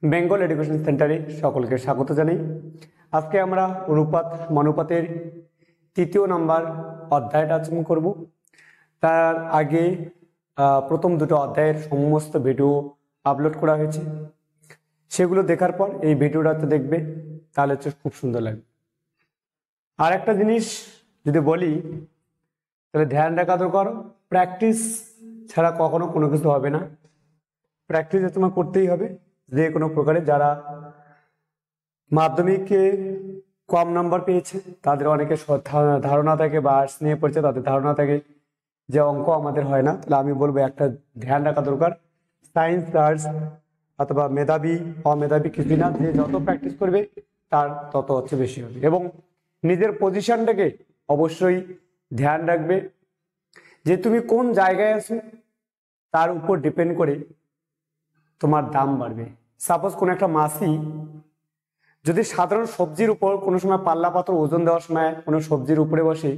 Bengal education সেন্টারে সকলকে স্বাগত জানাই। আজকে আমরা অনুপাত সমানুপাতের তৃতীয় নাম্বার অধ্যায়টা আলোচনা করব। তার আগে প্রথম দুটো অধ্যায়ের সমস্ত ভিডিও আপলোড করা হয়েছে, সেগুলো দেখার পর এই ভিডিওটা দেখবে, তাহলে খুব সুন্দর লাগবে। আর একটা জিনিস যদি বলি, তাহলে ধ্যান রাখা দরকার, প্র্যাকটিস ছাড়া কখনো কোনো কিছু হবে না। প্র্যাকটিস তোমার করতেই হবে যে কোনো প্রকারে। যারা মাধ্যমিকে কম নাম্বার পেয়েছে তাদের অনেকে ধারণা থাকে, বা আর্টস নিয়ে পড়ছে তাদের ধারণা থাকে যে অঙ্ক আমাদের হয় না। তাহলে আমি বলবো একটা ধ্যান রাখা দরকার, সায়েন্স আর্টস অথবা মেধাবী অমেধাবী কিছু না, যে যত প্র্যাকটিস করবে তার তত বেশি হবে। এবং নিজের পজিশনটাকে অবশ্যই ধ্যান রাখবে যে তুমি কোন জায়গায় আছো, তার উপর ডিপেন্ড করে তোমার দাম বাড়বে। সাপোজ কোনো একটা মাসি যদি সাধারণ সবজির উপর কোনো সময় পাল্লা পাথর ওজন দেওয়ার সময় কোনো সবজির উপরে বসে,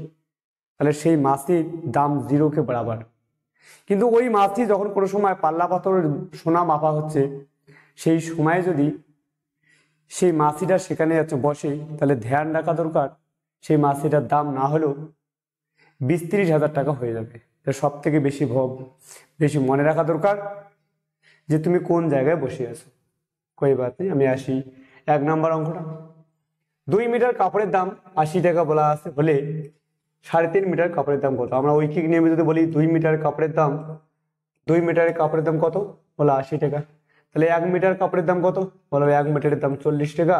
তাহলে সেই মাসির দাম জিরোকে বরাবর। কিন্তু ওই মাসি যখন কোনো সময় পাল্লা পাথর সোনা মাপা হচ্ছে, সেই সময় যদি সেই মাসিটা সেখানে বসে, তাহলে ধ্যান রাখা দরকার সেই মাসিটার দাম না হলেও 20-30 হাজার টাকা হয়ে যাবে। সব থেকে বেশি মনে রাখা দরকার যে তুমি কোন জায়গায় বসে আছো। কই বাত নেই, আমি আসি 1 নম্বর অঙ্কটা। 2 মিটার কাপড়ের দাম 80 টাকা বলা আছে, বলে 3.5 মিটার কাপড়ের দাম কত? আমরা ঐকিক নিয়মে যদি বলি 2 মিটারের কাপড়ের দাম কত, বলো 80 টাকা। তাহলে 1 মিটার কাপড়ের দাম কত, বলো 1 মিটারের দাম 40 টাকা।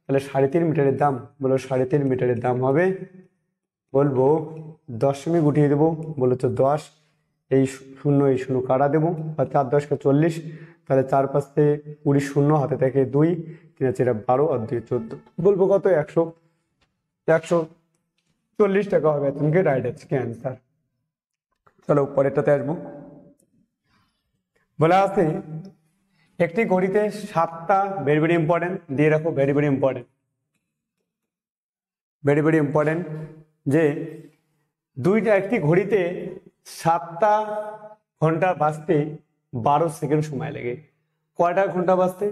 তাহলে 3.5 মিটারের দাম, বলো 3.5 মিটারের দাম হবে, বলবো 10 উঠিয়ে দেবো, বলো তো 10, এই শূন্য কাটা দেবো, আর 4 10 40, তাহলে 4 5 20 শূন্য, হাতে থেকে 2, 3 আছে 12, আর 2 14, বলবো কত 140 টাকা হবে। তোমাকে রাইট আজকে অ্যান্সার। চলো পরেরটাতে আসবো। বলা আছে একটি ঘড়িতে 7টা, ভেরি ভেরি ইম্পর্টেন্ট দিয়ে রাখো, ভেরি ভেরি ইম্পর্টেন্ট যে একটি ঘড়িতে 7টা ঘন্টা বাজতে 12 সেকেন্ড সময় লাগে। কয়টা ঘন্টা বাজতে,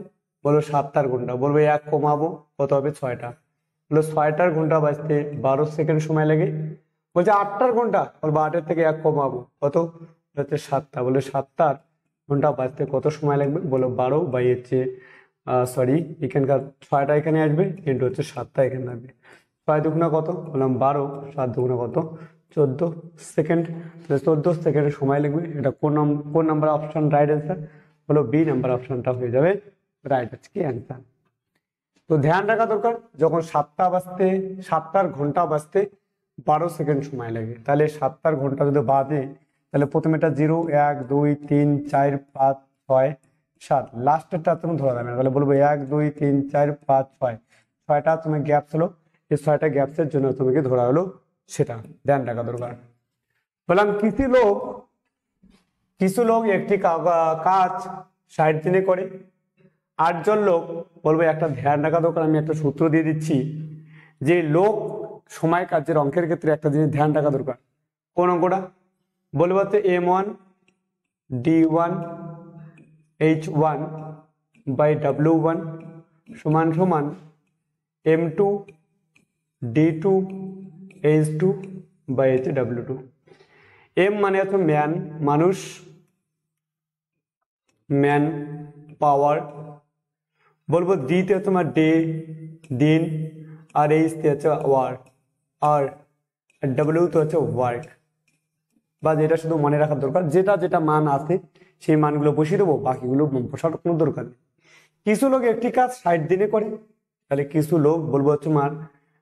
বলো 7টার ঘন্টা, বলবো 1 কমাবো, কত হবে 6টা, বলো 6টার ঘন্টা বাজতে 12 সেকেন্ড সময় লাগে। বলছে 8টার ঘন্টা, বলবো 8-এর থেকে 1 কমাবো, কত হচ্ছে 7টা, বলে 7টার ঘন্টা বাজতে কত সময় লাগবে, বলো 12 বাই সরি এখানকার 6টা এখানে আসবে, কিন্তু হচ্ছে 7টা এখানে আসবে। 6 দুগুণা কত, বললাম 12, 7 দুগুণা কত 14 সেকেন্ড। 14 সেকেন্ডের সময় লাগবে। এটা কোন নাম্বার অপশন রাইট অ্যান্সার, বলো বি নাম্বার অপশনটা হয়ে যাবে রাইট আজকে অ্যান্সার। তো ধ্যান রাখা দরকার, যখন 7টার ঘন্টা বাজতে 12 সেকেন্ড সময় লাগে, তাহলে 7টার ঘন্টা যদি বাজে, তাহলে প্রথমে এটা 0 1 2 3 4 5 6 7, লাস্টেরটা তুমি ধরা যাবে না, তাহলে বলবো 1 2 3 4 5 6, 6টা তুমি গ্যাপস হলো, এই 6টা গ্যাপসের জন্য তোমাকে ধরা হলো, সেটা ধ্যান রাখা দরকার। বললাম কিছু লোক একটি কাজ 60 দিনে করে, 8 জন লোক, বলবো একটা ধ্যান রাখা দরকার। আমি একটা সূত্র দিয়ে দিচ্ছি যে লোক সময় কাজের অঙ্কের ক্ষেত্রে একটা জিনিস ধ্যান রাখা দরকার। কোন অঙ্কটা, বলবো হচ্ছে M1 D1 H1 by W1 সমান সমান M2 D2 H2 by W2। M মানে হচ্ছে মানুষ, ম্যান পাওয়ার, বলবো ডি তে তোমার দিন, আর এইচ তে হচ্ছে আর ডাব্লিউ তো হচ্ছে ওয়ার্ক। বা যেটা শুধু মনে রাখার দরকার, যেটা মান আছে সেই মানগুলো বসিয়ে দেবো, বাকিগুলো বসার কোনো দরকার নেই। কিছু লোক একটি কাজ 60 দিনে করে, তাহলে কিছু লোক বলবো হচ্ছে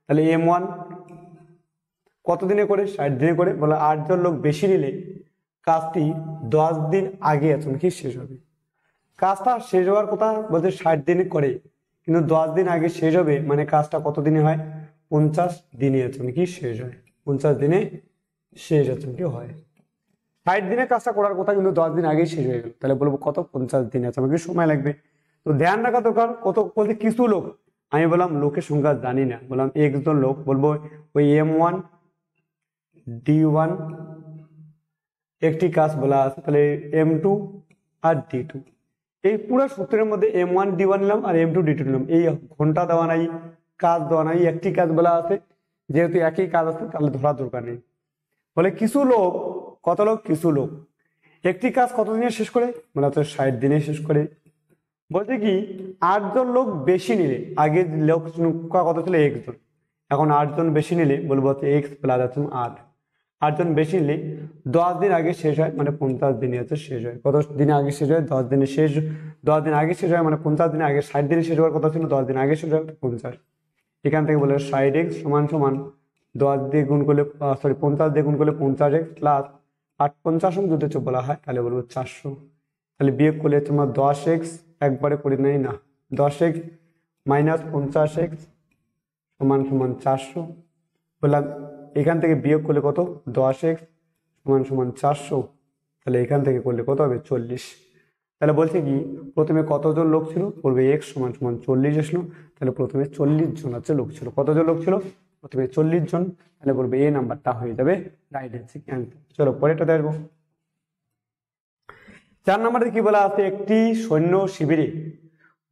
তাহলে M1 কত দিনে করে, 60 দিনে করে। বলে 8 জন লোক বেশি নিলে কাজটি 10 দিন আগে কি শেষ হবে। কাজটা শেষ হওয়ার কথা বলতে 60 দিনে করে, কিন্তু 10 দিন আগে শেষ হবে, মানে কাজটা কত দিনে হয়, 50 দিনে কি শেষ হয়, 50 দিনে শেষ কি হয়। 60 দিনে কাজটা করার কথা, কিন্তু 10 দিন আগেই শেষ হয়ে গেল, তাহলে বলবো কত 50 দিনে কি সময় লাগবে। তো ধ্যান রাখা দরকার কত বলতে কিছু লোক, আমি বললাম লোকের সংখ্যা জানি না, বললাম একজন লোক, বলবো ওই M1 D1 একটি কাজ বলা আছে, তাহলে M2 আর D2 এই পুরো সূত্রের মধ্যে M1D1 নিলাম আর M2D2 নিলাম, এই ঘন্টা দেওয়া নাই, কাজ দেওয়া নাই, একটি কাজ বলা আছে, যেহেতু একই কাজ আছে তাহলে ধরার দরকার নেই। বলে কিছু লোক, কত লোক, কিছু লোক একটি কাজ কত দিনে শেষ করে, মানে হচ্ছে 60 দিনে শেষ করে। বলছে কি 8 জন লোক বেশি নিলে, আগে লোক সংখ্যা কত ছিল 1 জন, এখন 8 জন বেশি নিলে বলবো হচ্ছে x প্লাস আছে 8, 8 জন বেশি নিলে 10 দিন আগে শেষ হয়, মানে 50 দিনে হচ্ছে শেষ হয়। কত দিনে আগে শেষ হয়, 10 দিনে শেষ, 10 দিন আগে শেষ হয় মানে 50 দিনে আগে, 60 দিনে শেষ হওয়ার কথা ছিল, 10 দিন আগে শেষ হয় 50। এখান থেকে বলে 60x সমান সমান 10 দিয়ে গুণ করলে, সরি 50 দিয়ে গুণ করলে 50x প্লাস 8 50 যদি বলা হয় তাহলে বলবো 400। তাহলে বিয়োগ করলে তোমার 10x একবারে করে নেই না, 10x মাইনাস 50x সমান সমান 400। বললাম এখান থেকে বিয়োগ করলে কত, 10x সমান সমান 400, তাহলে এখান থেকে করলে কত হবে 40। তাহলে বলছে কি প্রথমে কতজন লোক ছিল, বলবে x সমান সমান 40 আসলো, তাহলে প্রথমে 40 জন আছে লোক ছিল। কতজন লোক ছিল, প্রথমে 40 জন, তাহলে বলবে এ নাম্বারটা হয়ে যাবে রাইট অ্যান্সার। চলো পরেরটাতে আসবো। 4 নম্বরে কি বলা আছে, একটি সৈন্য শিবিরে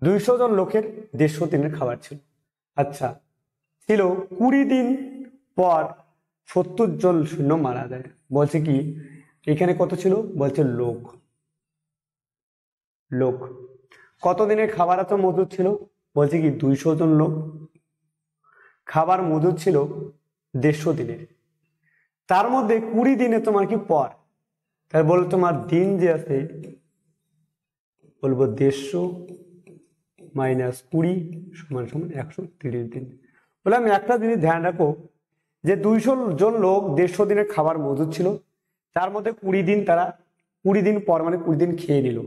200 জন লোকের 150 দিনের খাবার ছিল। আচ্ছা ছিল 20 দিন পর 70 জন সৈন্য মারা যায়। বলছে কি এখানে কত ছিল, বলছে লোক, লোক কত দিনের খাবার এত মজুদ ছিল, বলছে কি 200 জন লোক, খাবার মজুদ ছিল 150 দিনের, তার মধ্যে 20 দিনে তোমার কি পর, তাহলে বলো তোমার দিন যে আছে বলবো 150 মাইনাস 20 সমান সমান 130 দিন। বলে আমি একটা জিনিস ধ্যান রাখো যে 200 জন লোক 150 দিনের খাবার মজুদ ছিল, তার মধ্যে 20 দিন তারা 20 দিন পর মানে 20 দিন খেয়ে নিল।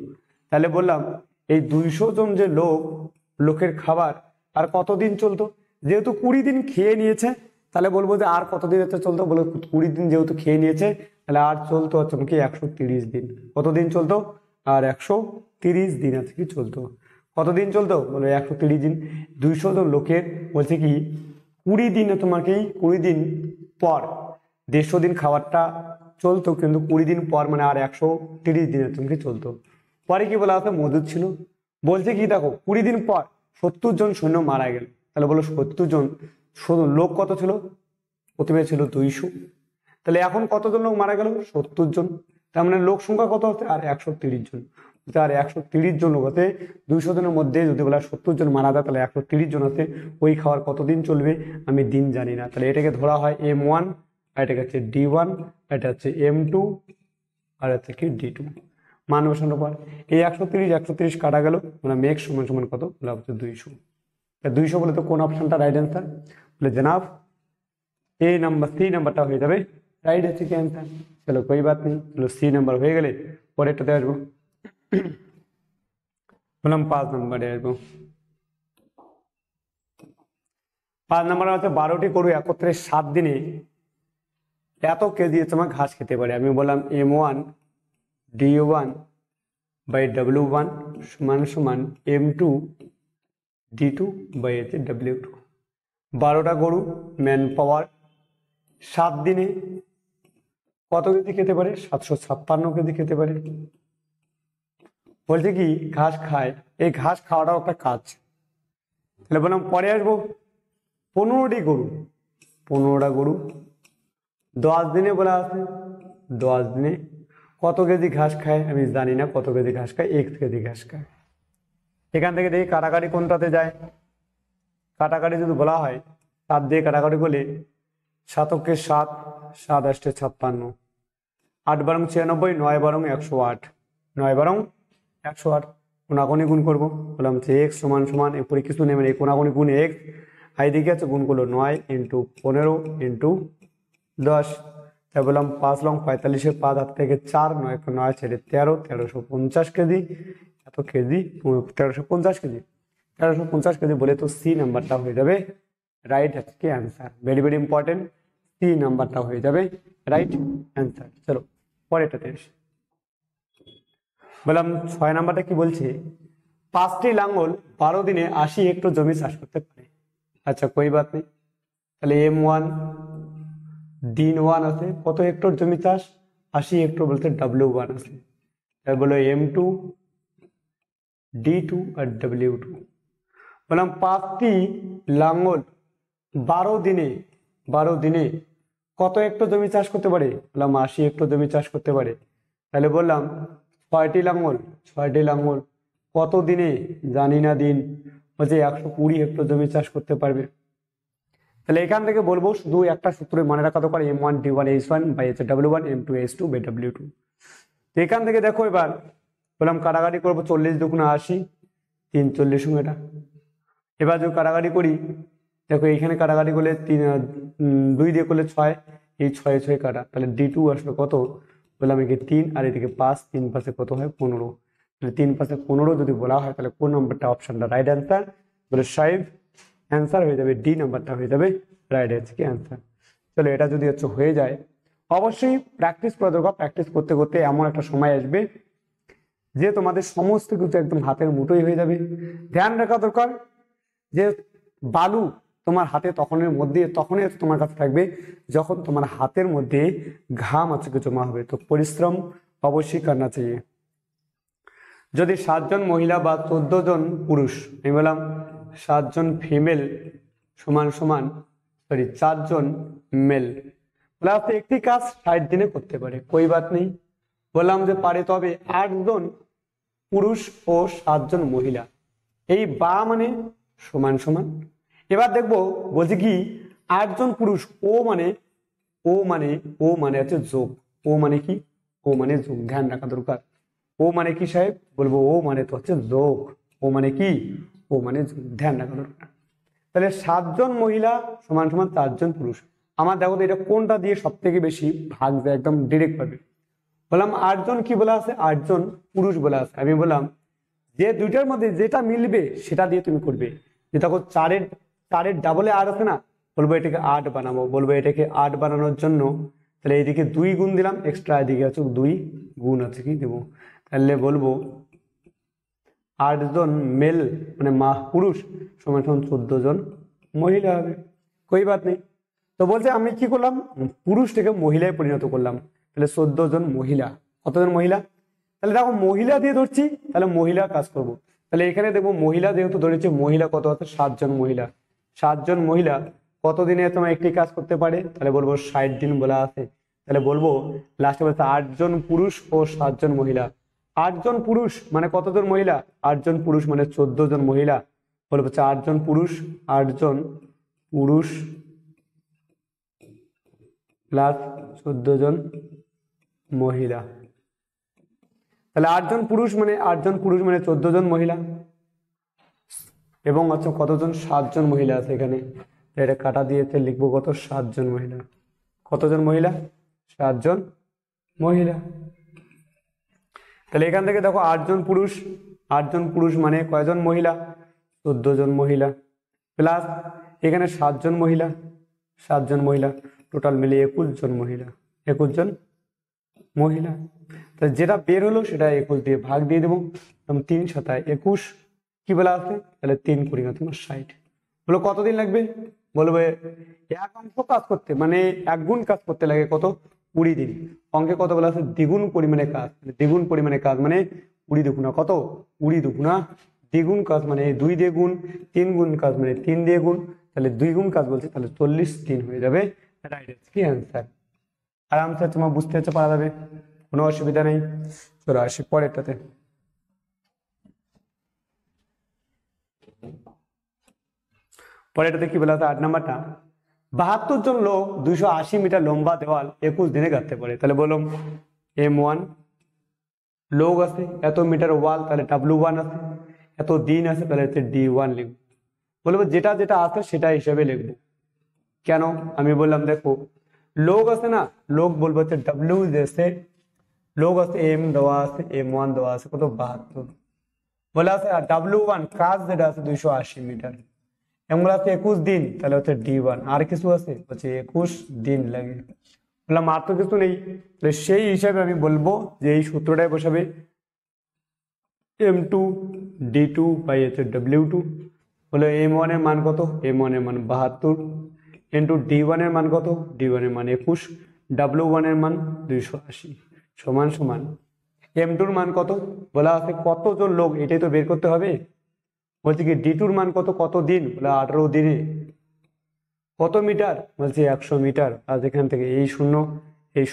তাহলে বললাম এই 200 জন যে লোকের খাবার আর কতদিন চলতো, যেহেতু 20 দিন খেয়ে নিয়েছে তাহলে বলবো যে আর কতদিন এতে চলতো, বলে 20 দিন যেহেতু খেয়ে নিয়েছে তাহলে আর চলতো হচ্ছে কি 130 দিন। কতদিন চলতো, আর 130 দিন আছে কি চলতো। কতদিন চলতো, বলে 130 দিন। 200 জন লোকের বলছে কি 20 দিনে তোমার কি 20 দিন পর 150 দিন খাবারটা চলতো, কিন্তু 20 দিন পর মানে আর 130 দিনে তুমি চলতো। পরে কি বলা আছে মজুদ ছিল, বলছে কি দেখো 20 দিন পর 70 জন সৈন্য মারা গেল, তাহলে বলো 70 জন লোক কত ছিল, প্রথমে ছিল 200, তাহলে এখন কতজন লোক মারা গেল 70 জন, তার মানে লোক সংখ্যা কত হচ্ছে আর 130 জন। আর 130 জন লোক আছে, 200 জনের মধ্যে যদি বলা 70 জন মারা যায় তাহলে 130 জন আছে, ওই খাওয়ার কতদিন চলবে আমি দিন জানি না, তাহলে এটাকে ধরা হয় M1, আর এটাকে হচ্ছে D1, এটা হচ্ছে M2, আর হচ্ছে কি D2। মান বসানোর পর এই 130 কাটা গেল, মানে মেঘ সমান সমান কত, বলা হচ্ছে 200। 200 বলে তো কোন অপশনটা রাইট অ্যান্সার, বলে জনাব ए नंबर सी नंबरটা হয়ে যাবে রাইট আছে কি आंसर। चलो कोई बात नहीं, चलो सी नंबर হয়ে গেলে পরেরটাতে আসবো। বললাম 5 নম্বরে আসবো। 5 নম্বরে আছে 12টি গরু একত্রে 7 দিনে এত কেজি তোমার ঘাস খেতে পারে। আমি বললাম M1 D1 বাই W1 সমান সমান M2 D2 বাই W2। 12টা গরু ম্যান পাওয়ার 7 দিনে কত কেজি খেতে পারে, 756 কেজি খেতে পারে। বলছে কি ঘাস খায়, এই ঘাস খাওয়াটাও একটা কাজ। তাহলে বললাম পরে আসবো 15টি গরু, 15টা গরু 10 দিনে বলা আছে, 10 দিনে কত কেজি ঘাস খায় আমি জানি না, কত কেজি ঘাস খায়, 1 কেজি ঘাস খায়। এখান থেকে দেখি কাটাকাটি কোনটাতে যায়, কাটাকাটি যদি বলা হয় 7 দিয়ে কাটাকাটি করলে 7 কে 7, 7 8 56, 8 বারং 96, 9 বারং 108, 9 বারং 108। কোনাকুনি গুণ করবো, বললাম যে x সমান সমান এরপরে কিছু নেবেন, এই কোনাকুনি গুণ x, আর এদিকে আছে গুণ করলো 9 ইন্টু 15 ইন্টু 10। তাই বললাম 5 লং 45, 5 হাত থেকে 4, 9 9 ছেড়ে 13, 1350 কেজি, এত কেজি 1350 কেজি, 1350 কেজি বলে তো সি নাম্বারটা হয়ে যাবে রাইট আজকে answer. Very very important, C নাম্বারটা হয়ে যাবে রাইট অ্যান্সার। চলো পরেরটাতে এসে বললাম 6 নাম্বারটা কি বলছে, 5টি লাঙ্গল 12 দিনে 80 হেক্টর জমি চাষ করতে পারে। আচ্ছা কোই বাত নেই, তাহলে M1 D1 আছে কত হেক্টর জমি চাষ, 80 হেক্টর বলতে W1 আছে। তাহলে বলো M2 D2 আর W2। বললাম 5টি লাঙ্গল 12 দিনে কত হেক্টর জমি চাষ করতে পারে? বললাম 80 হেক্টর জমি চাষ করতে পারে। তাহলে বললাম 6টি লাঙ্গল কত দিনে? জানি না দিন, বলছে 120 হেক্টর জমি চাষ করতে পারবে। তাহলে এখান থেকে বলবো শুধু একটা সূত্রে মনে রাখা দরকার, M1D1H1/W1, M2H2/W2। তো এখান থেকে দেখো এবার বললাম কাটাকাটি করবো, 40 দুগুণে 80, 3 40 এটা। এবার যদি কাটাকাটি করি, দেখো এইখানে কাটাকাটি করলে 2 দিয়ে করলে 6, এই 6 কাটা, তাহলে D2 আসলে কত? বললাম এদিকে 3 আর এদিকে 5, 3 পাশে কত হয়? 15। 3 পাশে 15 যদি বলা হয় তাহলে কোন নম্বরটা অপশনটা রাইট অ্যান্সার? বলে 5 অ্যান্সার হয়ে যাবে, ডি নাম্বারটা হয়ে যাবে রাইট কি অ্যান্সার। চলো এটা যদি হয়ে যায়, অবশ্যই প্র্যাকটিস করা দরকার। প্র্যাকটিস করতে করতে এমন একটা সময় আসবে যে তোমাদের সমস্ত কিছু একদম হাতের মুঠোই হয়ে যাবে। ধ্যান রাখা দরকার যে বালু তোমার হাতে তখনই তোমার কাছে থাকবে যখন তোমার হাতের মধ্যে ঘাম আছে জমা হবে। তো পরিশ্রম অবশ্যই করনা চাইয়ে। যদি 7 জন মহিলা বা 14 জন পুরুষ, আমি বললাম 7 জন ফিমেল সমান 4 জন মেল, প্লাস একটি কাজ 60 দিনে করতে পারে, কই বাত নেই। বললাম যে পারে, তবে 8 জন পুরুষ ও 7 জন মহিলা, এই বা মানে সমান। এবার দেখবো বলছে কি 8 জন পুরুষ, ও মানে হচ্ছে যোগ। ও মানে কি? ও মানে যোগ, ধ্যান রাখা দরকার। ও মানে কি সাহেব? বলবো ও মানে তো হচ্ছে যোগ। ও মানে কি? ও মানে যোগ, ধ্যান রাখা দরকার। তাহলে 7 জন মহিলা সমান 4 জন পুরুষ। আমার দেখো তো এটা কোনটা দিয়ে সব থেকে বেশি ভাগ যায়, একদম ডিরেক্ট পাবে। বললাম 8 জন কি বলা আছে? 8 জন পুরুষ বলা আছে। আমি বললাম যে দুইটার মধ্যে যেটা মিলবে সেটা দিয়ে তুমি করবে। যে দেখো 4-এর ডাবলে 8 আছে না, বলবো এটাকে 8 বানাবো। বলবো এটাকে 8 বানানোর জন্য তাহলে এইদিকে 2 গুণ দিলাম, এক্সট্রা এদিকে আছে 2 গুণ আছে কি দেবো, তাহলে বলবো 8 জন মেল মানে পুরুষ সমান 14 জন মহিলা হবে, কই বাত নেই। তো বলছে আমি কি করলাম? পুরুষটাকে মহিলায় পরিণত করলাম। তাহলে 14 জন মহিলা, কতজন মহিলা? তাহলে দেখো মহিলা দিয়ে ধরছি, তাহলে মহিলা কাজ করব। তাহলে এখানে দেখবো মহিলা যেহেতু ধরেছে, মহিলা কত আছে? 7 জন মহিলা। 7 জন মহিলা কতদিনে তোমার একটি কাজ করতে পারে? তাহলে বলবো 60 দিন বলা আছে। তাহলে বলবো লাস্টে বলছে 8 জন পুরুষ ও 7 জন মহিলা। 8 জন পুরুষ মানে কতজন মহিলা? 8 জন পুরুষ মানে 14 জন মহিলা। বলবো 8 জন পুরুষ, 8 জন পুরুষ প্লাস 14 জন মহিলা। তাহলে 8 জন পুরুষ মানে 14 জন মহিলা, এবং আচ্ছা কতজন? 7 জন মহিলা আছে এখানে। এটা কাটা দিয়েছে, লিখবো কত? 7 জন মহিলা। কতজন মহিলা? 7 জন মহিলা। তাহলে এখান থেকে দেখো 8 জন পুরুষ মানে কয়জন মহিলা? 14 জন মহিলা, প্লাস এখানে 7 জন মহিলা, টোটাল মিলে 21 জন মহিলা। 21 জন মহিলা। তাহলে যেটা বের হলো সেটা 21 দিয়ে ভাগ দিয়ে দেবো। 3 7 21 কি বলা আছে? তাহলে 3 কুড়ি তোমার 60। বলো কতদিন লাগবে? বলবে এক অংশ কাজ করতে মানে 1 গুণ কাজ করতে লাগে কত? 20 দিন। অঙ্কে কত বলা আছে? দ্বিগুণ পরিমাণে কাজ। দ্বিগুণ পরিমাণে কাজ মানে 20 দুগুণা কত? 20 দুগুণা দ্বিগুণ কাজ মানে 2 দিয়ে গুণ, 3 গুণ কাজ মানে 3 দিয়ে গুণ, তাহলে 2 গুণ কাজ বলছে, তাহলে 40 দিন হয়ে যাবে রাইট কি অ্যান্সার। আরামসে তোমার বুঝতে পারা যাবে, কোনো অসুবিধা নেই। চলো আসি পরেরটাতে। পরেরটাতে কি বলা আছে? 8 নাম্বারটা, 72 জন লোক 280 মিটার লম্বা দেওয়াল 21 দিনে গাঁথতে পারে। তাহলে বললাম M1 লোক আছে, এত মিটার ওয়াল, তাহলে W1 আছে, এত দিন আছে, তাহলে D1 লিখবো। বলবো যেটা যেটা আছে সেটা হিসেবে লিখবো। কেন? আমি বললাম দেখো লোক আছে না, লোক বলবো হচ্ছে W, জেসে লোক আছে M দেওয়া আছে, M1 দেওয়া আছে কত? 72 বলে আছে। আর W1 কাজ যেটা আছে 280 মিটার, এমন আছে 21 দিন, তাহলে হচ্ছে D1। আর কিছু আছে? হচ্ছে 21 দিন লাগে। বললাম আর তো কিছু নেই, তাহলে সেই হিসাবে আমি বলবো যে এই সূত্রটাই বসাবে M2 D2 বাই হচ্ছে W2। বলে M1 এর মান কত? M1 এর মান 72 ইন্টু D1 এর মান কত? D1 এর মান 21, W1 এর মান 280 সমান M2 মান কত বলা আছে, কতজন লোক, এটাই তো বের করতে হবে। বলছে কি D2 মান কত, কত দিন, বলে 18 দিনে। কত মিটার, বলছে 100 মিটার। আর এখান থেকে এই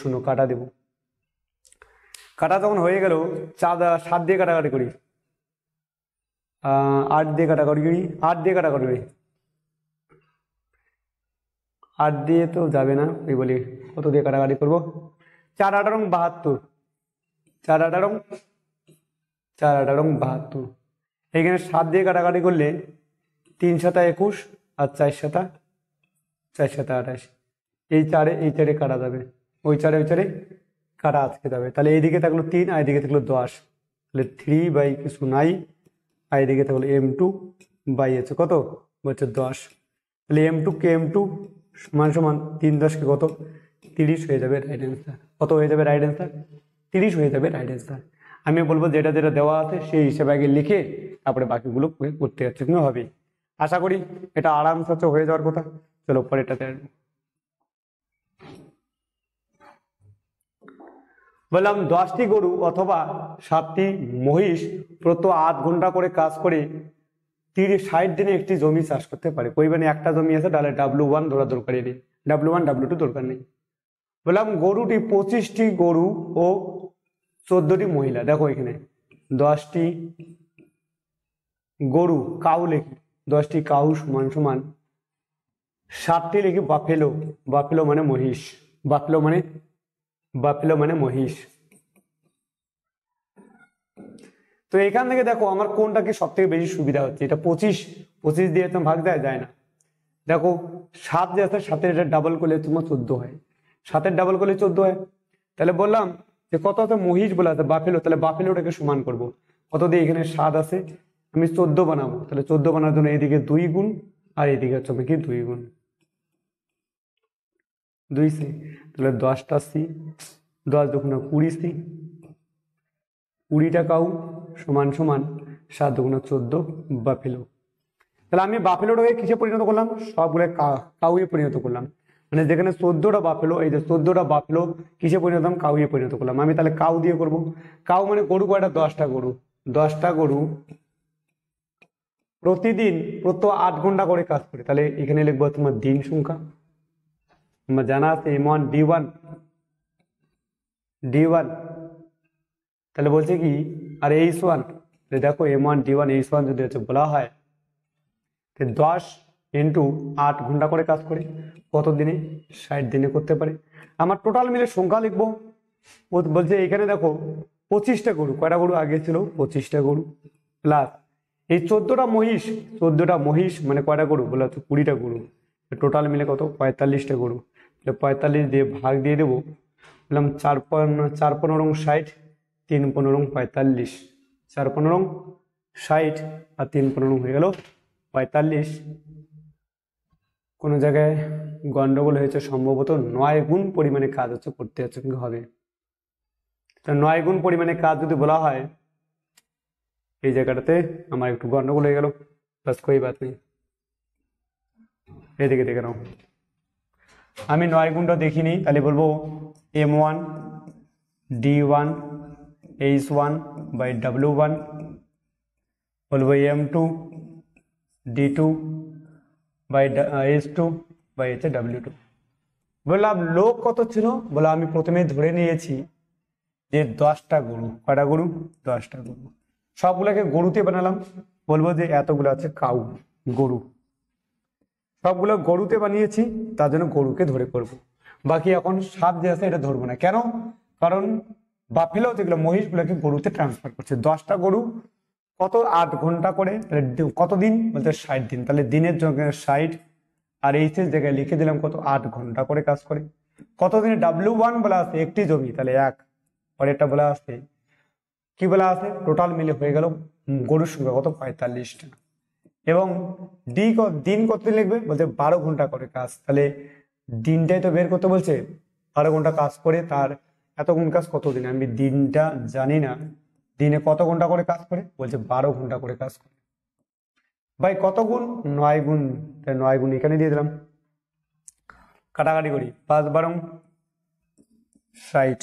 শূন্য কাটা দেব। কাটা যখন হয়ে গেল, 7 দিয়ে কাটাকাটি করি, 8 দিয়ে কাটাকাটি করি, 8 দিয়ে কাটাকাটি করি, 8 দিয়ে তো যাবে না, ওই বলি কত দিয়ে কাটাকাটি করবো, 4×8 = 72, 4×8 = 72। এখানে 7 দিয়ে কাটাকাটি করলে 3×7 = 21 আর 4×7 28। এই চারে কাটা যাবে, ওই চারে কাটা আটকে যাবে। তাহলে এইদিকে থাকলো 3 আর এইদিকে থাকলো 10, তাহলে 3/9 আর এইদিকে থাকলো M2/, কত বলছে 10। তাহলে M2 সমান 3×10 কত, 30 হয়ে যাবে রাইট অ্যান্সার। কত হয়ে যাবে রাইট অ্যান্সার, 30 হয়ে যাবে রাইট অ্যান্সার। আমি বলবো যেটা যেটা দেওয়া আছে সেই হিসেবে আগে লিখে তারপরে বাকিগুলো করতে যাচ্ছে, কিন্তু হবে। আশা করি এটা আরামসে হয়ে যাওয়ার কথা। চলো পরেরটাতে আসবো। বললাম 10টি গরু অথবা 7টি মহিষ প্রতি 8 ঘন্টা করে কাজ করে 60 দিনে একটি জমি চাষ করতে পারে। পরিমাণে একটা জমি আছে, তাহলে W1 ধরা দরকারি নেই, W1 W2 দরকার নেই। বললাম গরুটি 25টি গরু ও 14টি মহিলা। দেখো এখানে 10টি গরু, কাউ লিখি, 10টি কাউ সমান 7টি লিখি বাফেলো, বাফেলো মানে মহিষ, বাফেলো মানে মহিষ। তো এখান থেকে দেখো আমার কোনটা কি সব থেকে বেশি সুবিধা হচ্ছে, এটা 25 দিয়ে তো ভাগ যায় না। দেখো 7 যে আছে, 7-এর এটা ডাবল করলে তোমার 14 হয়, 7-এর ডাবল করলে 14 হয়। তাহলে বললাম যে কত আছে, মহিষ বলে আছে বাফেলো, তাহলে বাফেলোটাকে সমান করব। কত দিয়ে, এখানে 7 আছে, আমি 14 বানাবো, তাহলে 14 বানার জন্য এইদিকে 2 গুণ আর এইদিকে হচ্ছে কি 2 গুণ, 2C, তাহলে 10টা C, 10 × 20C, 20টা কাউ সমান 7 × 14 বাফেলো। তাহলে আমি বাফেলোটাকে কিসে পরিণত করলাম, সবগুলো কাউয়ে পরিণত করলাম। মানে যেখানে 14টা বাফেলো, এই যে 14টা বাফেলো কিসে পরিণত করলাম, কাউয়ে পরিণত করলাম। আমি তাহলে কাউ দিয়ে করব। কাউ মানে গরু কয়টা, 10টা গরু, 10টা গরু প্রতিদিন প্রতি 8 ঘন্টা করে কাজ করে। তাহলে এখানে লিখবো তোমার দিন সংখ্যা, তোমার জানা আছে M1 D1, তাহলে বলছে কি, আর H1, দেখো M1 D1 H1 যদি হচ্ছে বলা হয় 10 × 8 ঘন্টা করে কাজ করে, কত দিনে, 60 দিনে করতে পারে। আমার টোটাল মিলে সংখ্যা লিখবো। বলছে এখানে দেখো 25টা গরু, কয়টা গরু আগে ছিল, 25টা গরু, প্লাস এই 14টা মহিষ মানে কয়টা গরু, বলে হচ্ছে 20টা গরু, টোটাল মিলে কত, 45টা গরু। 45 দিয়ে ভাগ দিয়ে দেবো, বললাম 4×15 = 60, 3×15 = 45, 4×15 = 60 আর 3×15 হয়ে গেল 45। কোনো জায়গায় গন্ডগোল হয়েছে সম্ভবত, 9 গুণ পরিমাণে কাজ হচ্ছে করতে যাচ্ছে, কিন্তু হবে। তো 9 গুণ পরিমাণে কাজ যদি বলা হয়, এই জায়গাটাতে আমার একটু গন্ডগোল হয়ে গেল, বাস কোই বাত নেই। এদিকে দেখে নাও, আমি 9 গুণটা দেখিনি, তাহলে বলবো M1 D1 H1/W1, বলবো M2 D2/H2/W2। বললাম লোক কত ছিল, বলে আমি প্রথমে ধরে নিয়েছি যে 10টা গরু, কয়টা গরু, 10টা গরু, সবগুলোকে গরুতে বানালাম। বলবো যে এতগুলো আছে কাউ, গরু, সবগুলো গরুতে বানিয়েছি, তার জন্য গরুকে ধরে করব। বাকি এখন 7 যে আছে এটা ধরবো না, কেন, কারণ বাফেলো যেগুলো মহিষগুলোকে গরুতে ট্রান্সফার করছে। 10টা গরু কত, 8 ঘন্টা করে, কতদিন বলতে 60 দিন, তাহলে দিনের জন্য 60 আর এইচের জায়গায় লিখে দিলাম কত, 8 ঘন্টা করে কাজ করে। কতদিনে, W1 বলা আছে একটি জমি, তাহলে 1, পরেরটা বলা আছে কি বলা আছে, টোটাল মিলে হয়ে গেল গরুর সংখ্যা কত, 45টা। এবং দিন কত লিখবে, বলছে 12 ঘন্টা করে কাজ, তাহলে দিনটাই তো বের করতে বলছে, 12 ঘন্টা কাজ করে তার এত গুণ কাজ কত দিন, আমি দিনটা জানি না, দিনে কত ঘন্টা করে কাজ করে, বলছে 12 ঘন্টা করে কাজ করে। ভাই কত গুণ, 9 গুণ, 9 গুণ এখানে দিয়ে দিলাম, কাটাকাটি করি, 5×12 = 60,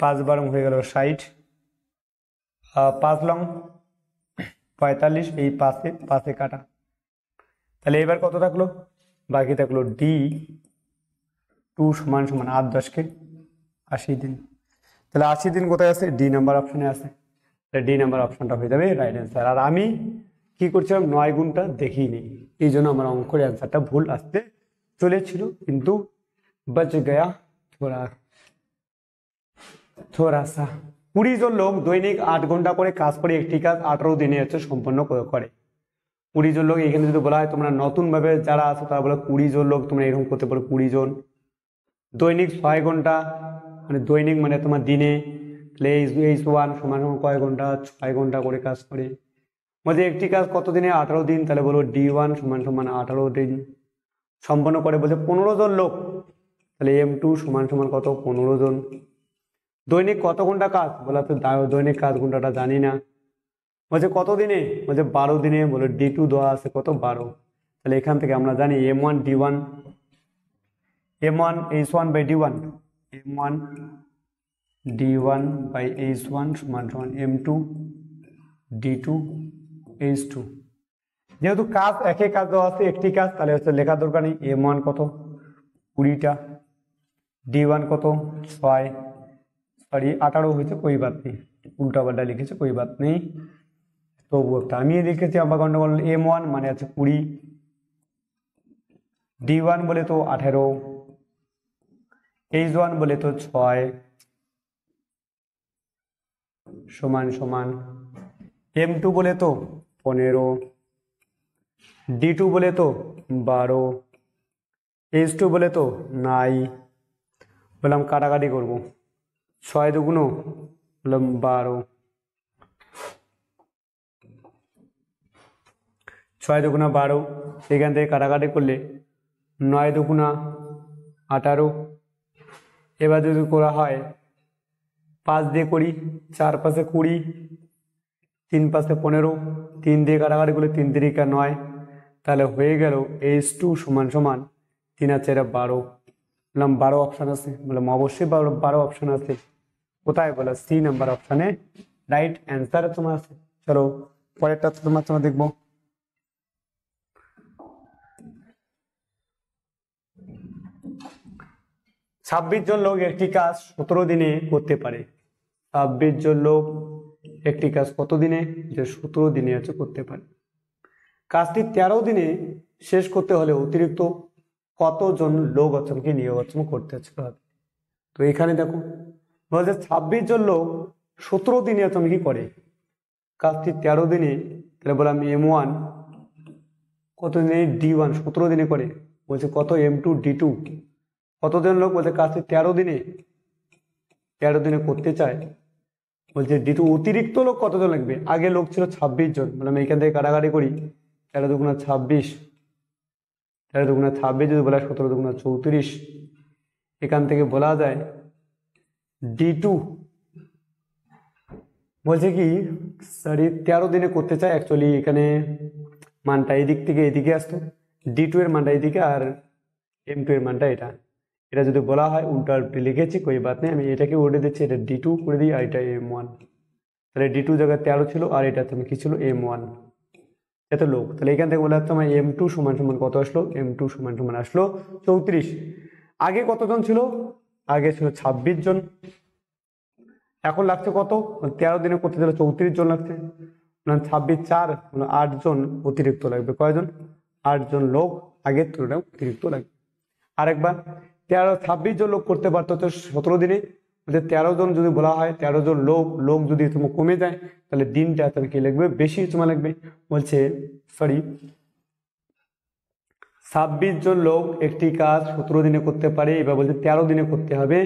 5 বারং হয়ে গেল 60, 5 লং 45, এই পাশে পাশে কাটা। তাহলে এবার কত থাকলো? বাকি থাকলো D2 সমান সমান 8 10 80 দিন। তাহলে 80 দিন কোথায় আছে? ডি নাম্বার অপশনে আছে। ডি নাম্বার অপশনটা হয়ে যাবে রাইট অ্যান্সার। আর আমি কি করছিলাম, 9 গুণটা দেখিনি, এই জন্য আমার অঙ্কের অ্যান্সারটা ভুল আসতে চলেছিল, কিন্তু बच गया थोड़ा सा। 20 জন লোক দৈনিক 8 ঘন্টা করে কাজ করে একটি কাজ 18 দিনে হচ্ছে সম্পন্ন করে। 20 জন লোক, এখানে যদি বলা হয় তোমরা নতুন ভাবে যারা আছো তারা বলে 20 জন লোক, তোমরা এরকম করতে পারো 20 জন। দৈনিক 6 ঘন্টা, মানে দৈনিক মানে তোমার দিনে, H1 সমান কয় ঘন্টা? 6 ঘন্টা করে কাজ করে। বলছে একটি কাজ কত দিনে? 18 দিন। তাহলে বলো D1 সমান সমান 18 দিন সম্পন্ন করে। বলছে 15 জন লোক, তাহলে M2 সমান সমান কত? 15 জন। দৈনিক কত ঘন্টা কাজ? বলা তো দৈনিক কাজ ঘন্টাটা জানি না। বলছে কত দিনে? বলছে 12 দিনে। বলে D2 দেওয়া আছে কত? 12। তাহলে এখান থেকে আমরা জানি M1 D1, M1 H1 by D1, M1 D1 by H1 সমান সমান M2 D2 H2। যেহেতু কাজ একই কাজ দেওয়া আছে, একটি কাজ, তাহলে হচ্ছে লেখার দরকার নেই। M1 কত? 20টা, D1 কত? 6, সরি 18 হয়েছে, কোই বাত নেই, উল্টা পাল্টা লিখেছে, কোই বাত নেই। তবু একটা আমি লিখেছি আবার গন্ডগোল। M1 মানে আছে 20, D1 বলে তো 18, H1 বলে তো 6 সমান সমান, M2 বলে তো 15, D2 বলে তো 12, H2 বলে তো 9। বললাম কাটাকাটি করবো, 6 দুগুণ বললাম 12, 6 দুগুণা 12, এখান থেকে কাটাকাটি করলে 9 দুগুণা 18। এবার যদি করা হয় 5 দিয়ে করি, 4 পাশে 20, 3 পাশে 15, 3 দিয়ে কাটাকাটি করলে 3 3 9, তাহলে হয়ে গেল H2 সমান সমান 3 আর 4 12। বললাম 12 অপশান আছে, বললাম অবশ্যই 12 অপশান আছে। কোথায়? বলে সি নাম্বার অপশানে রাইট অ্যান্সার তোমার আছে। চলো পরেরটা তোমার দেখবো। 26 জন লোক একটি কাজ 17 দিনে করতে পারে। 26 জন লোক একটি কাজ কত দিনে? যে 17 দিনে আছে করতে পারে। কাজটি 13 দিনে শেষ করতে হলে অতিরিক্ত কতজন লোক অচমকে নিয়োগ অচম করতে হবে? তো এখানে দেখো বলছে 26 জন লোক 17 দিনে অচমকি করে কাজটি 13 দিনে, তাহলে বললাম M1 কত দিনে? D1 17 দিনে করে। বলছে কত? M2 D2 কতজন লোক? বলছে কাজটি 13 দিনে, 13 দিনে করতে চায়। বলছে D2 অতিরিক্ত লোক কতজন লাগবে? আগে লোক ছিল 26 জন, মানে আমি এখান থেকে কাটাকাটি করি, 13 দুগুণা 26, 13 দুগুণা 26 যদি বলা 17 দুগুণা 34, এখান থেকে বলা যায় D2 বলছে কি সরি 13 দিনে করতে চায়। অ্যাকচুয়ালি এখানে মানটা এদিক থেকে এদিকে আসতো, D2 এর মানটা এদিকে আর M2 এর মানটা এটা। এটা যদি বলা হয় উল্টা উল্টি লিখেছি, কোই বাত নেই, আমি এটাকে উল্টে দিচ্ছি, এটা D2 করে দিই আর এটা M1। তাহলে D2 জায়গায় 13 ছিল আর এটা তুমি কি ছিল? M1। এত লোক, তাহলে এখান থেকে বলা হচ্ছে আমার M2 সমান সমান কত আসলো? M2 সমান সমান আসলো 34। আগে কতজন ছিল? আগে ছিল 26 জন, এখন লাগছে কত? 13 দিনে করতে গেলে 34 জন লাগছে। 26 4 8 জন অতিরিক্ত লাগবে। কয়জন? 8 জন লোক আগের তুলনায় অতিরিক্ত লাগবে। আরেকবার 26 জন লোক করতে পারতো তো 17 দিনে, 13 জন যদি বলা হয় 13 জন লোক যদি তোমার কমে যায়, তাহলে দিনটা তাহলে কি লাগবে? বেশি সময় লাগবে। বলছে সরি 26 জন লোক একটি কাজ 17 দিনে করতে পারে, এবার বলছে 13 দিনে করতে হবে।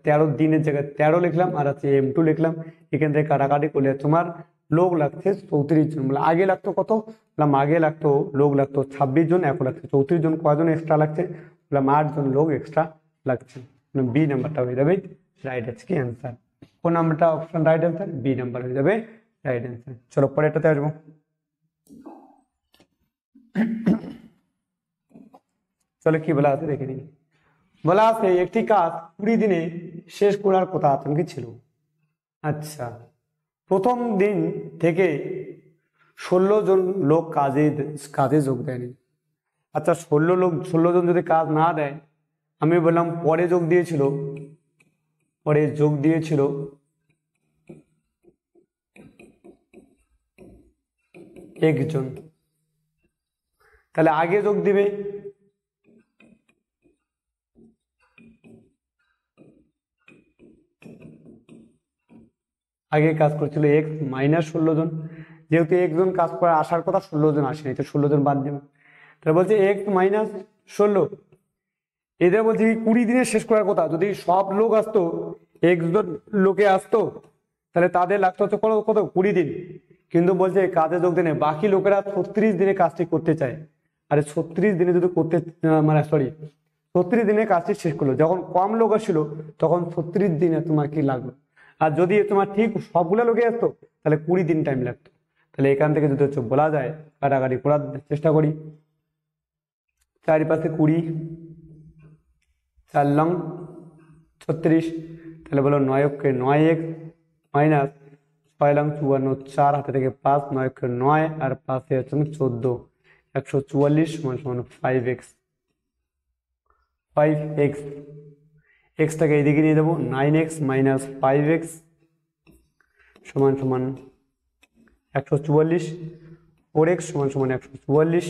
13 দিনের জায়গায় 13 লিখলাম আর আছে M2 লিখলাম। এখান থেকে কাটাকাটি করলে তোমার লোক লাগছে 34 জন। বলে আগে লাগতো কত? বললাম আগে লাগতো লোক লাগতো 26 জন, এখন লাগছে 34 জন। কয়জন এক্সট্রা লাগছে? বললাম 8 জন লোক এক্সট্রা লাগছে। বি নাম্বারটা হয়ে যাবে রাইট কি অ্যান্সার। কোন নাম্বারটা option right answer? B number হয়ে যাবে রাইট অ্যান্সার। চলো পরেরটাতে আসবো। চলো কি বলা আছে দেখে নিই। বলা আছে একটি কাজ 20 দিনে শেষ করার কথা আতঙ্কে ছিল। আচ্ছা, প্রথম দিন থেকে 16 জন লোক কাজে কাজে যোগ দেয়নি। আচ্ছা, 16 জন যদি কাজ না দেয়, আমি বললাম পরে যোগ দিয়েছিল 1 জন, তাহলে আগে যোগ দিবে আগে কাজ করছিল x মাইনাস 16 জন, যেহেতু 1 জন কাজ করে আসার কথা, 16 জন আসেনি, তো 16 জন বাদ দেবে। তাহলে বলছে x মাইনাস 16, এদের বলছে কি 20 দিনে শেষ করার কথা। যদি সব লোক আসতো, 1 জন লোকে আসতো, তাহলে তাদের লাগতো হচ্ছে কত 20 দিন, কিন্তু বলছে কাজে যোগ দেয় না, বাকি লোকেরা 36 দিনে কাজটি করতে চায়। আরে 36 দিনে যদি করতে মানে 36 দিনে কাজটি শেষ করলো, যখন কম লোক আসছিল তখন 36 দিনে তোমার কি লাগলো, আর যদি তোমার ঠিক সবগুলো লোকে আসতো তাহলে 20 দিন টাইম লাগতো। তাহলে এখান থেকে যদি হচ্ছে বলা যায়, কাটাকাটি করার চেষ্টা করি, চারিপাশে 20, 4 লং 36, তাহলে বলো 9 9x মাইনাস 6 লং 54, 4 হাতে থেকে 5, 9 9 আর 5 হচ্ছে 14, 144 সমান 5x, 5x এক্সটাকে এইদিকে নিয়ে দেবো, 9x মাইনাস 5x সমান 144, 4x সমান 144,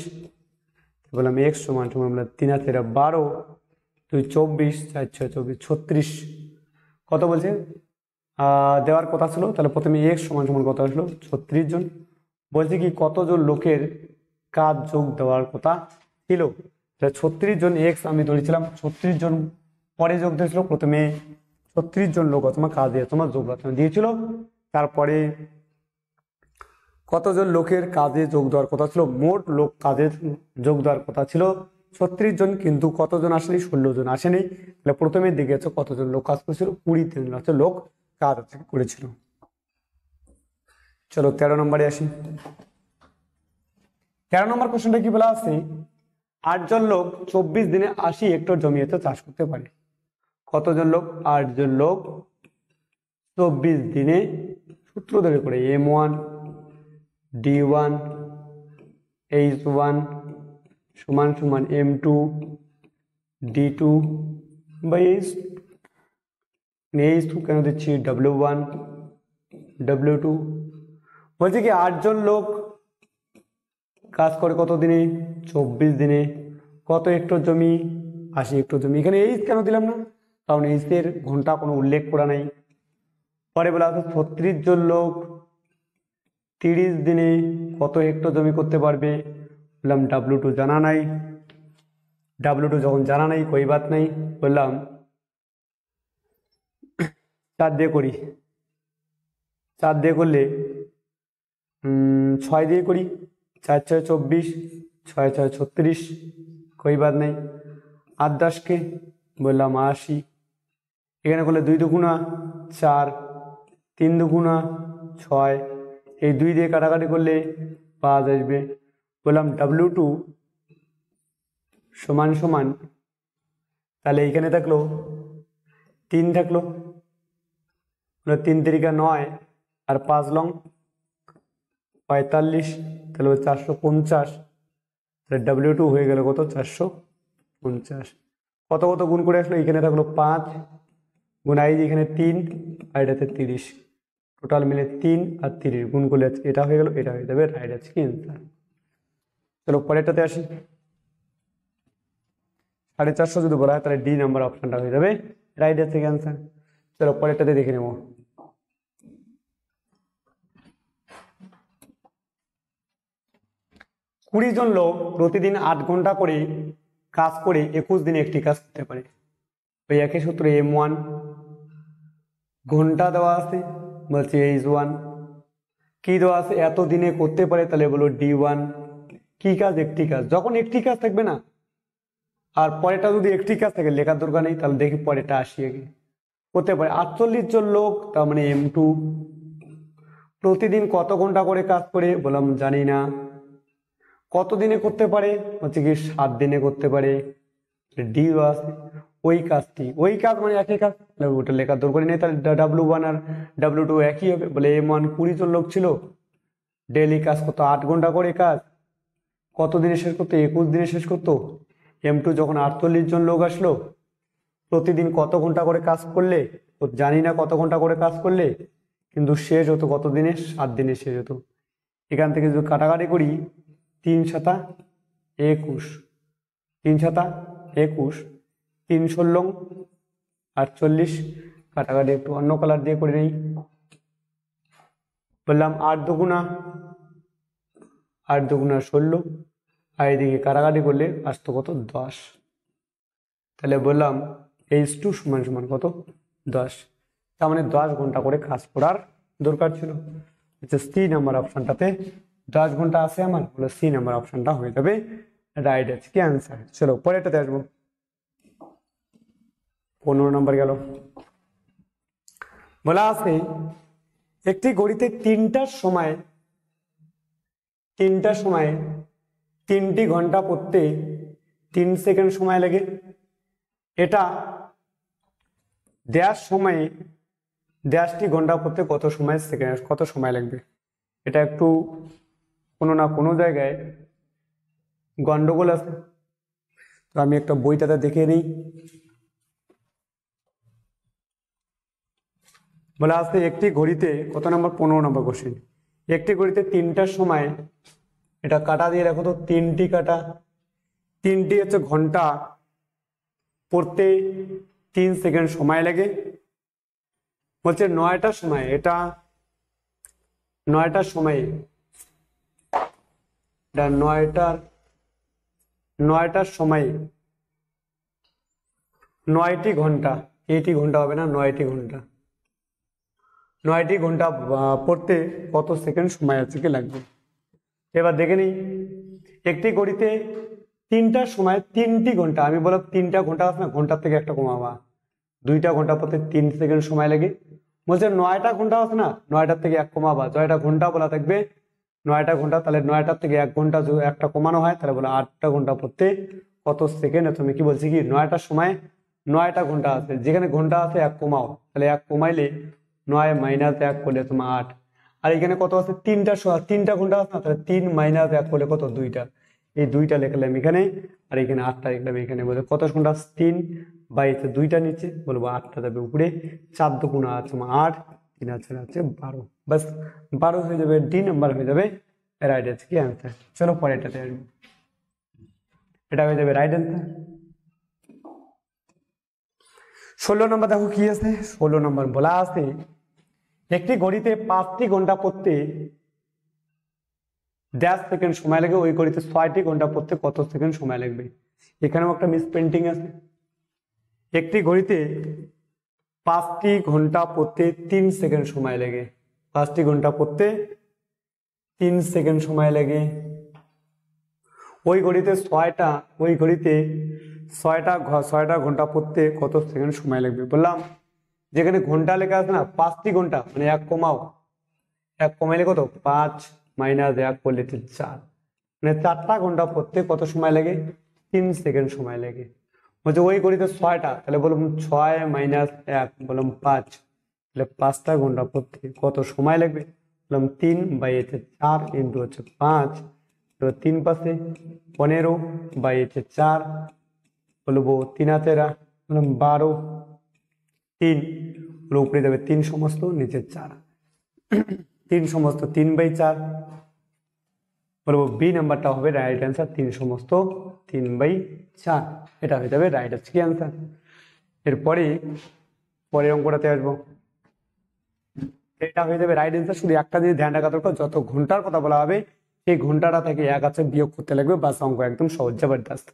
বললাম x সমান বললাম 3 হাতে 12, 2 24, 4 6 24, 36 কত বলছে দেওয়ার কথা ছিল। তাহলে প্রথমে x সমান কত আসলো 36 জন, বলছে কি কতজন লোকের কাজ যোগ দেওয়ার কথা ছিল। 36 জন x আমি ধরেছিলাম, 36 জন পরে যোগ দিয়েছিল, প্রথমে 36 জন লোক তোমার কাজে তোমার যোগ দিয়েছিল, তারপরে কতজন লোকের কাজে যোগ দেওয়ার কথা ছিল, মোট লোক কাজে যোগ দেওয়ার কথা ছিল 36 জন, কিন্তু কতজন আসেনি 16 জন আসেনি। তাহলে প্রথমে দিকে হচ্ছে কতজন লোক কাজ করেছিল 20 জন হচ্ছে লোক কাজ করেছিল। চলো 13 নম্বরে আসি। 13 নম্বর কোশ্চেনটা কি বলা আছে, 8 জন লোক 24 দিনে 80 হেক্টর জমিতে চাষ করতে পারে। কতজন লোক 8 জন লোক 24 দিনে, সূত্র ধরে করে M1 D1 H1 সমান M2 D2 বাই H2 কেন দিচ্ছি W1 W2, বলছে কি 8 জন লোক কাজ করে কত দিনে 24 দিনে, কত হেক্টর জমি 80 হেক্টর জমি। এখানে এইচ কেন দিলাম না, কারণ এইচ এর ঘন্টা কোনো উল্লেখ করা নাই। পরে বলা আছে 36 জন লোক 30 দিনে কত হেক্টর জমি করতে পারবে, বললাম W2 জানা নাই, W2 যখন জানা নাই কোই বাত নাই, বললাম 4 দিয়ে করি, 4 দিয়ে করলে 6 দিয়ে করি, 4 6 24, 6 6 36 कोई बात नहीं। 8 10 के বললাম 80, এখানে করলে 2 দুগুণা 4, 3 দুগুণা 6, এই 2 দিয়ে কাটাকাটি করলে 5 আসবে। বললাম W2 সমান তাহলে এখানে থাকলো 3 থাকলো, 3 3 9 আর 5 লং 45, তাহলে 450, W2 হয়ে গেল কত 450। কত কত গুণ করে আসলো, এখানে থাকলো 5 গুণ আই, এখানে 3 আর এটাতে 30, টোটাল মিলে 3 আর 30 গুণ করলে এটা হয়ে গেল, এটা হয়ে যাবে রাইট আছে কি অ্যান্সার। চলো পরেরটাতে আসি। 450 যদি বলা হয় তাহলে ডি নাম্বার অপশনটা হয়ে যাবে রাইট আছে কি অ্যান্সার। চলো পরেরটাতে দেখে নেব। কুড়ি জন লোক প্রতিদিন 8 ঘন্টা করে কাজ করে 21 দিনে একটি কাজ করতে পারে। ওই একই সূত্রে M1 ঘন্টা দেওয়া আছে, বলছে H1 কি দেওয়া আছে এত দিনে করতে পারে, তাহলে বলো D1 কি কাজ একটি কাজ। যখন একটি কাজ থাকবে না আর পরেটা যদি একটি কাজ থাকে লেখার দরকার নেই, তাহলে দেখি পরেটা আসি আগে। করতে পারে 48 জন লোক, তার মানে M2 প্রতিদিন কত ঘন্টা করে কাজ করে, বললাম জানি না। কত দিনে করতে পারে, হচ্ছে কি 7 দিনে করতে পারে, ডিও আছে। ওই কাজ মানে একই কাজ, ওটা লেখার দরকার নেই। তাহলে W1 আর W2 একই হবে। বলে M1 20 জন লোক ছিল, ডেইলি কাজ করতো 8 ঘন্টা করে কাজ, কত দিনে শেষ করতো? 21 দিনে শেষ করতো। M2 যখন 48 জন লোক আসলো, প্রতিদিন কত ঘন্টা করে কাজ করলে, তো জানি না কত ঘন্টা করে কাজ করলে, কিন্তু শেষ হতো কত দিনে? 7 দিনে শেষ হতো। এখান থেকে যদি কাটাকাটি করি, 3 সাতা 21, 3 সাতা 21, 3 ষোলং 48, কাটাকাটি একটু অন্য কালার দিয়ে করে নেই। বললাম 8 দুগুণা 16, আর এদিকে কাটাকাটি করলে আসতো কত? 10। তাহলে বললাম H2 সমান সমান কত? 10। তার মানে 10 ঘন্টা করে কাজ করার দরকার ছিল। আচ্ছা, সি নাম্বার অপশনটাতে 10 ঘন্টা আছে আমার, বলে সি নাম্বার অপশনটা হয়ে যাবে রাইট আজকে অ্যান্সার। চলো পরেরটাতে আসবো। 15 নম্বর গেল। বলা আছে একটি ঘড়িতে 3টার সময় 3টি ঘন্টা পড়তে 3 সেকেন্ড সময় লাগে। এটা ড্যাশটি ঘন্টা পড়তে কত সময় লাগবে? এটা একটু কোনো না কোনো জায়গায় গন্ডগোল আছে, তো আমি একটা বইটাতে দেখে নিই। বলা আছে একটি ঘড়িতে, কত নম্বর? 15 নম্বর কোশ্চেন। একটি ঘড়িতে 3টার সময়, এটা কাটা দিয়ে রাখো তো, 3টি কাটা, 3টি হচ্ছে ঘন্টা পড়তে 3 সেকেন্ড সময় লাগে। বলছে 9টার সময়, এটা 9টার সময়, এটা 9টার সময় 9টি ঘন্টা, 8টি ঘন্টা হবে না, 9টি ঘন্টা, 9টি ঘন্টা পড়তে কত সেকেন্ড সময় আছে কি লাগবে? এবার দেখে নিই। একটি ঘড়িতে 3টার সময় 3টি ঘন্টা, আমি বললাম 3টা ঘন্টা আছে না, ঘন্টার থেকে একটা কমাবা, 2টা ঘন্টা পড়তে 3 সেকেন্ড সময় লাগে। বলছে 9টা ঘন্টা আছে না, 9টার থেকে 1 কমাবা, জয়টা ঘন্টা বলা থাকবে 9টা ঘন্টা, তাহলে 9টার থেকে 1 ঘন্টা যদি একটা কমানো হয়, তাহলে বলে 8টা ঘন্টা পড়তে কত সেকেন্ড? তুমি কি বলছি কি 9টার সময় 9টা ঘন্টা আছে, যেখানে ঘন্টা আছে 1 কমাও, তাহলে 1 কমাইলে 9 মাইনাস 1 করলে তোমার 8। আর এখানে কত আছে? 3টা ঘন্টা আছে না, তাহলে 3 মাইনাস 1 করলে কত? 2টা। এই 2টা লিখলাম এখানে, আর এখানে 8টা লিখলাম এখানে। বলে কত ঘন্টা? 3 বাই 2টা নিচে, বলবো 8টা যাবে উপরে, 4 দুগুণা আছে 8, 3 আছে 12, বাস 12 হয়ে যাবে, ডি নাম্বার হয়ে যাবে রাইট আছে কি অ্যান্সার। চলো পরেরটাতে আসবো, এটা হয়ে যাবে রাইট অ্যান্সার। 16 নম্বর দেখো কি আছে। 16 নম্বর বলা আছে একটি ঘড়িতে 5টি ঘন্টা পড়তে 10 সেকেন্ড সময় লাগে, ওই ঘড়িতে 6টি ঘন্টা পড়তে কত সেকেন্ড সময় লাগবে? এখানেও একটা মিসপ্রিন্টিং আছে। একটি ঘড়িতে 5টি ঘন্টা পড়তে 3 সেকেন্ড সময় লাগে, 5টি ঘন্টা পড়তে 3 সেকেন্ড সময় লাগে। ওই ঘড়িতে 6টা ঘন্টা পড়তে কত সেকেন্ড সময় লাগবে? বললাম যেখানে ঘন্টা লেখা আছে না, 5টি ঘন্টা মানে 1 কমাও, 1 কমাইলে কত? 5 মাইনাস 1 করলে 4, মানে 4টা ঘন্টা পড়তে কত সময় লাগে? 3 সেকেন্ড সময় লাগে। বলছে ওই ঘড়িতে 6টা, তাহলে বললাম 6 মাইনাস 1, বললাম 5, তাহলে 5টা ঘন্টা পড়তে কত সময় লাগবে? বললাম 3 বাই 4 ইন্টু হচ্ছে 5, তো 3 পাশে 15 বাই 4, বলবো 3 হাতেরা, বললাম 12, 3 উপরে যাবে 3 সমস্ত, নিচে 4, 3 সমস্ত 3 বাই 4, বলবো বি নাম্বারটা হবে রাইট অ্যান্সার, 3 সমস্ত 3 বাই 4, এটা হয়ে যাবে রাইট আজকে অ্যান্সার। এরপরে পরের অঙ্কটাতে আসবো, এটা হয়ে যাবে রাইট অ্যান্সার। শুধু একটা জিনিস ধ্যান রাখা দরকার, যত ঘন্টার কথা বলা হবে সেই ঘন্টাটা থেকে 1 আছে বিয়োগ করতে লাগবে, বাস অঙ্ক একদম সহজ জবরদস্ত।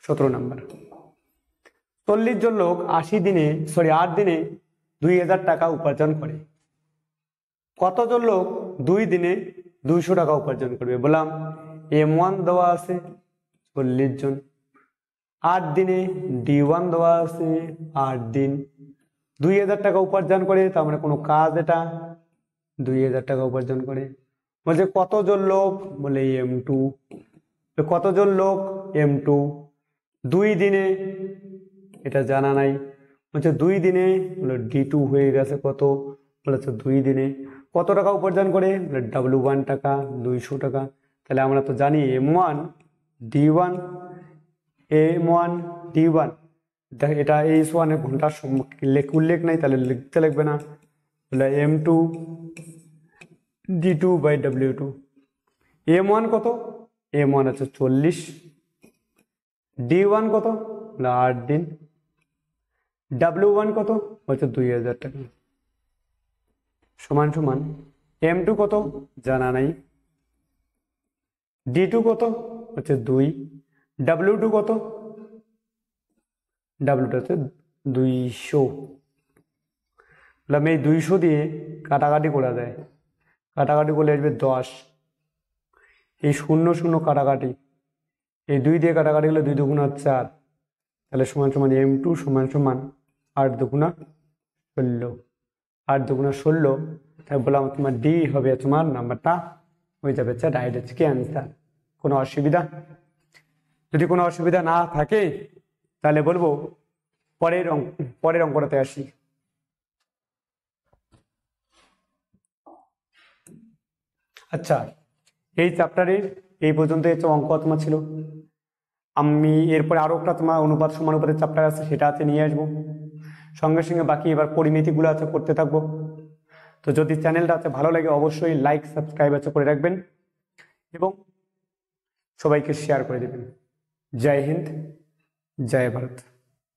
17 নম্বর, 40 জন লোক 8 দিনে 2000 টাকা উপার্জন করে। কতজন লোক 2 দিনে 200 টাকা উপার্জন করবে? বললাম M1 দেওয়া আছে 40 জন, 8 দিনে D1 দেওয়া আছে 8 দিন, 2000 টাকা উপার্জন করে, তার মানে কোনো কাজ, এটা 2000 টাকা উপার্জন করে। বলছে কতজন লোক? বলে M2, তো কতজন লোক M2, 2 দিনে, এটা জানা নাই, হচ্ছে 2 দিনে D2 হয়ে গেছে কত বলেছে 2 দিনে কত টাকা উপার্জন করে W1 টাকা, 200 টাকা। তাহলে আমরা তো জানি M1 D1, M1 D1, এটা H1 এর ঘন্টার উল্লেখ নাই, তাহলে লিখতে লাগবে না, তাহলে M2 D2 by W2। M1 কত, M1 আছে 40, D1 কত 8 দিন, W1 কত হচ্ছে 2000 টাকা, সমান সমান M2 কত জানা নাই, D2 কত হচ্ছে 2, W2 কত, W2 হচ্ছে 200। এই 200 দিয়ে কাটাকাটি করা যায়, কাটাকাটি করলে আসবে 10, এই 0 0 কাটাকাটি, এই 2 দিয়ে কাটাকাটি গেলে 2 দুগুণা 4, তাহলে সমান সমান M2 সমান সমান 8 দুগুণা 16, 8 দুগুণা 16, তাই বললাম তোমার ডি হবে তোমার নাম্বারটা হয়ে যাবে, রাইট হচ্ছে কি অ্যান্সার। কোনো অসুবিধা? যদি কোনো অসুবিধা না থাকে তাহলে বলবো পরের অঙ্কটাতে আসি। আচ্ছা, এই চ্যাপ্টারের এই পর্যন্ত হচ্ছে অঙ্ক তোমার ছিল। আমি এরপরে আরো একটা তোমার অনুপাত সমানুপাতের চ্যাপ্টার আছে, সেটা আছে নিয়ে আসবো, সঙ্গে সঙ্গে বাকি এবার পরিমিতিগুলো আছে করতে থাকবো। তো যদি চ্যানেলটা আছে ভালো লাগে অবশ্যই লাইক সাবস্ক্রাইব আছে করে রাখবেন এবং সবাইকে শেয়ার করে দেবেন। জয় হিন্দ, জয় ভারত।